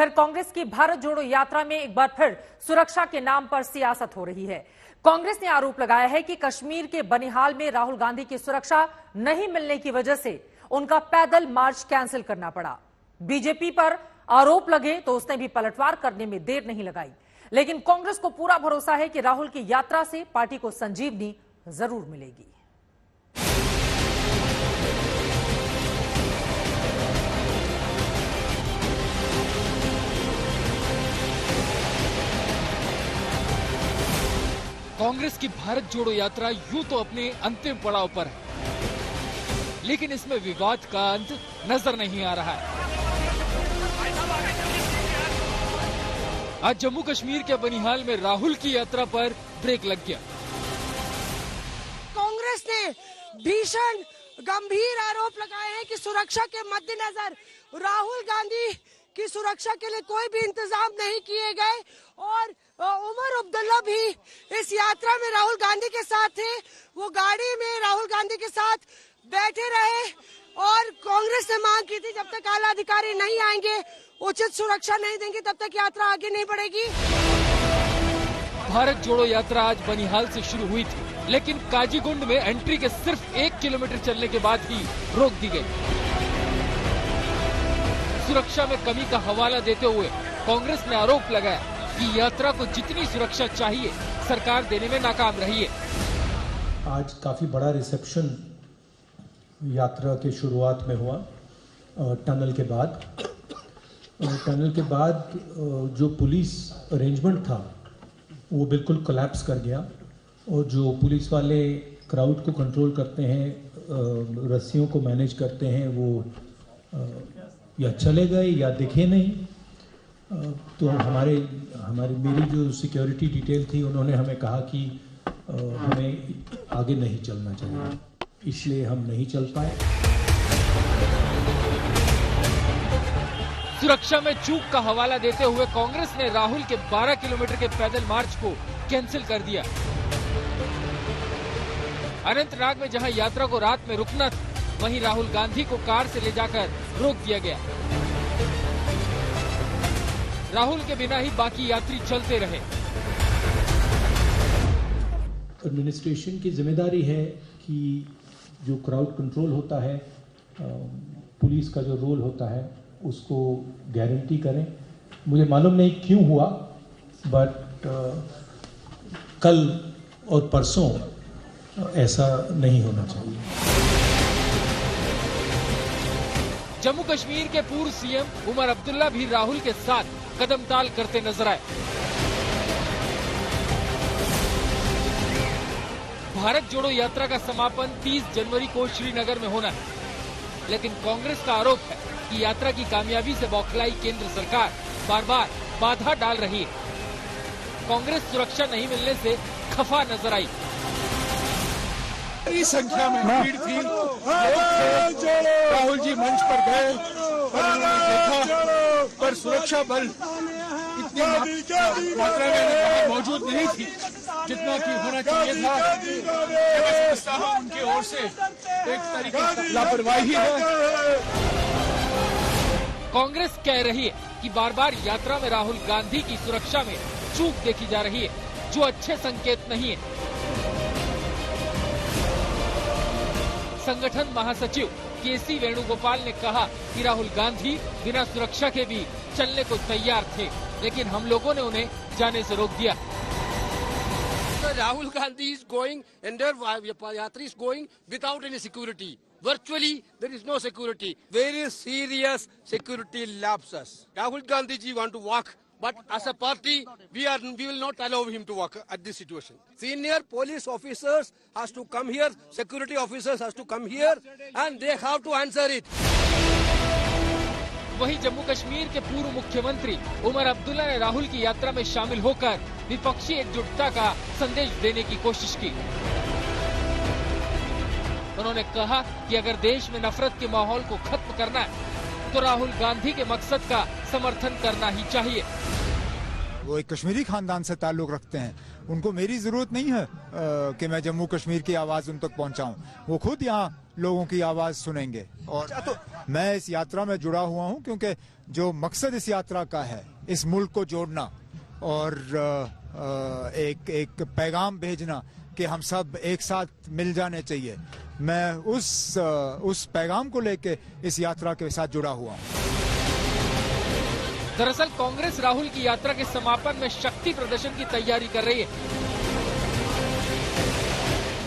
उधर कांग्रेस की भारत जोड़ो यात्रा में एक बार फिर सुरक्षा के नाम पर सियासत हो रही है। कांग्रेस ने आरोप लगाया है कि कश्मीर के बनिहाल में राहुल गांधी की सुरक्षा नहीं मिलने की वजह से उनका पैदल मार्च कैंसिल करना पड़ा। बीजेपी पर आरोप लगे तो उसने भी पलटवार करने में देर नहीं लगाई, लेकिन कांग्रेस को पूरा भरोसा है कि राहुल की यात्रा से पार्टी को संजीवनी जरूर मिलेगी। कांग्रेस की भारत जोड़ो यात्रा यूं तो अपने अंतिम पड़ाव पर है, लेकिन इसमें विवाद का अंत नजर नहीं आ रहा है। आज जम्मू कश्मीर के बनिहाल में राहुल की यात्रा पर ब्रेक लग गया। कांग्रेस ने भीषण गंभीर आरोप लगाए हैं कि सुरक्षा के मद्देनजर राहुल गांधी की सुरक्षा के लिए कोई भी इंतजाम नहीं किए गए और उमर अब्दुल्ला भी इस यात्रा में राहुल गांधी के साथ थे। वो गाड़ी में राहुल गांधी के साथ बैठे रहे और कांग्रेस ने मांग की थी जब तक आला अधिकारी नहीं आएंगे, उचित सुरक्षा नहीं देंगे, तब तक यात्रा आगे नहीं बढ़ेगी। भारत जोड़ो यात्रा आज बनिहाल से शुरू हुई थी, लेकिन काजीगुंड में एंट्री के सिर्फ 1 किलोमीटर चलने के बाद ही रोक दी गई। सुरक्षा में कमी का हवाला देते हुए कांग्रेस ने आरोप लगाया कि यात्रा को जितनी सुरक्षा चाहिए सरकार देने में नाकाम रही है। आज काफी बड़ा रिसेप्शन यात्रा के शुरुआत में हुआ टनल के बाद जो पुलिस अरेंजमेंट था वो बिल्कुल कोलैप्स कर गया और जो पुलिस वाले क्राउड को कंट्रोल करते हैं, रस्सियों को मैनेज करते हैं, वो या चले गए या दिखे नहीं। तो मेरी जो सिक्योरिटी डिटेल थी उन्होंने हमें कहा कि हमें आगे नहीं चलना चाहिए, इसलिए हम नहीं चल पाए। सुरक्षा में चूक का हवाला देते हुए कांग्रेस ने राहुल के 12 किलोमीटर के पैदल मार्च को कैंसिल कर दिया। अनंतनाग में जहां यात्रा को रात में रुकना था, वहीं राहुल गांधी को कार से ले जाकर रोक दिया गया। राहुल के बिना ही बाकी यात्री चलते रहे। एडमिनिस्ट्रेशन की जिम्मेदारी है कि जो क्राउड कंट्रोल होता है, पुलिस का जो रोल होता है, उसको गारंटी करें। मुझे मालूम नहीं क्यों हुआ, बट कल और परसों ऐसा नहीं होना चाहिए। जम्मू कश्मीर के पूर्व सीएम उमर अब्दुल्ला भी राहुल के साथ कदमताल करते नजर आए। भारत जोड़ो यात्रा का समापन 30 जनवरी को श्रीनगर में होना है, लेकिन कांग्रेस का आरोप है कि यात्रा की कामयाबी से बौखलाई केंद्र सरकार बार बार बाधा डाल रही है। कांग्रेस सुरक्षा नहीं मिलने से खफा नजर आई। बड़ी संख्या में भीड़ थी, राहुल जी मंच पर गए और उन्होंने देखा, पर सुरक्षा बल इतनी मात्रा में मौजूद नहीं थी जितना कि होना चाहिए था। उनकी ओर से एक तरीके से लापरवाही है। कांग्रेस कह रही है कि बार बार यात्रा में राहुल गांधी की सुरक्षा में चूक देखी जा रही है, जो अच्छे संकेत नहीं है। संगठन महासचिव केसी वेणुगोपाल ने कहा कि राहुल गांधी बिना सुरक्षा के भी चलने को तैयार थे, लेकिन हम लोगों ने उन्हें जाने से रोक दिया। Rahul Gandhi is going and their yatri is going without any security. Virtually, there is no security. Very serious security lapses. Rahul Gandhi ji want to walk, but as a party, we will not allow him to walk at this situation. Senior police officers has to come here, security officers has to come here, and they have to answer it. वहीं जम्मू कश्मीर के पूर्व मुख्यमंत्री उमर अब्दुल्ला ने राहुल की यात्रा में शामिल होकर विपक्षी एकजुटता का संदेश देने की कोशिश की। उन्होंने कहा कि अगर देश में नफरत के माहौल को खत्म करना है तो राहुल गांधी के मकसद का समर्थन करना ही चाहिए। वो एक कश्मीरी खानदान से ताल्लुक रखते हैं उनको मेरी जरूरत नहीं है कि मैं जम्मू कश्मीर की आवाज उन तक पहुंचाऊं। वो खुद यहाँ लोगों की आवाज सुनेंगे। और तो मैं इस यात्रा में जुड़ा हुआ हूं क्योंकि जो मकसद इस यात्रा का है, इस मुल्क को जोड़ना और एक पैगाम भेजना कि हम सब एक साथ मिल जाने चाहिए, मैं उस पैगाम को लेके इस यात्रा के साथ जुड़ा हुआ हूं। दरअसल कांग्रेस राहुल की यात्रा के समापन में शक्ति प्रदर्शन की तैयारी कर रही है।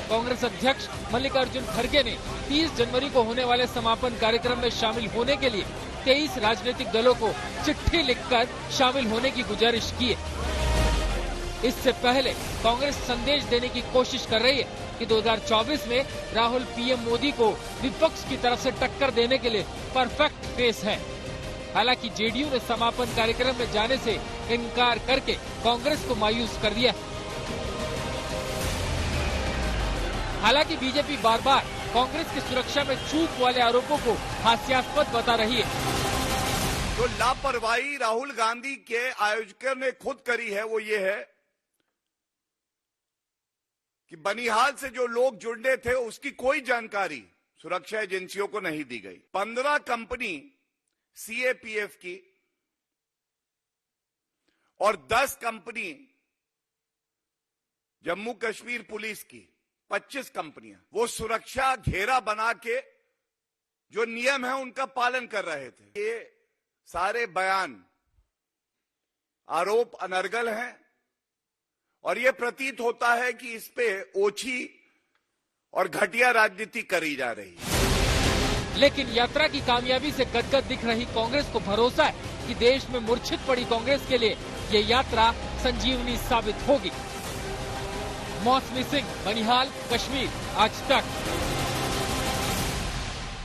कांग्रेस अध्यक्ष मल्लिकार्जुन खड़गे ने 30 जनवरी को होने वाले समापन कार्यक्रम में शामिल होने के लिए 23 राजनीतिक दलों को चिट्ठी लिखकर शामिल होने की गुजारिश की है। इससे पहले कांग्रेस संदेश देने की कोशिश कर रही है कि 2024 में राहुल पीएम मोदी को विपक्ष की तरफ से टक्कर देने के लिए परफेक्ट फेस है। हालांकि जेडीयू ने समापन कार्यक्रम में जाने से इनकार करके कांग्रेस को मायूस कर दिया। हालांकि बीजेपी बार बार कांग्रेस की सुरक्षा में चूक वाले आरोपों को हास्यास्पद बता रही है। जो लापरवाही राहुल गांधी के आयोजकों ने खुद करी है वो ये है कि बनिहाल से जो लोग जुड़ने थे उसकी कोई जानकारी सुरक्षा एजेंसियों को नहीं दी गई। 15 कंपनी सीएपीएफ की और 10 कंपनी जम्मू कश्मीर पुलिस की, 25 कंपनियां वो सुरक्षा घेरा बना के जो नियम है उनका पालन कर रहे थे। ये सारे बयान आरोप अनर्गल हैं और ये प्रतीत होता है कि इस पे ओछी और घटिया राजनीति करी जा रही है। लेकिन यात्रा की कामयाबी से गदगद दिख रही कांग्रेस को भरोसा है कि देश में मूर्छित पड़ी कांग्रेस के लिए ये यात्रा संजीवनी साबित होगी। मौसमी सिंह, बनिहाल, कश्मीर, आज तक।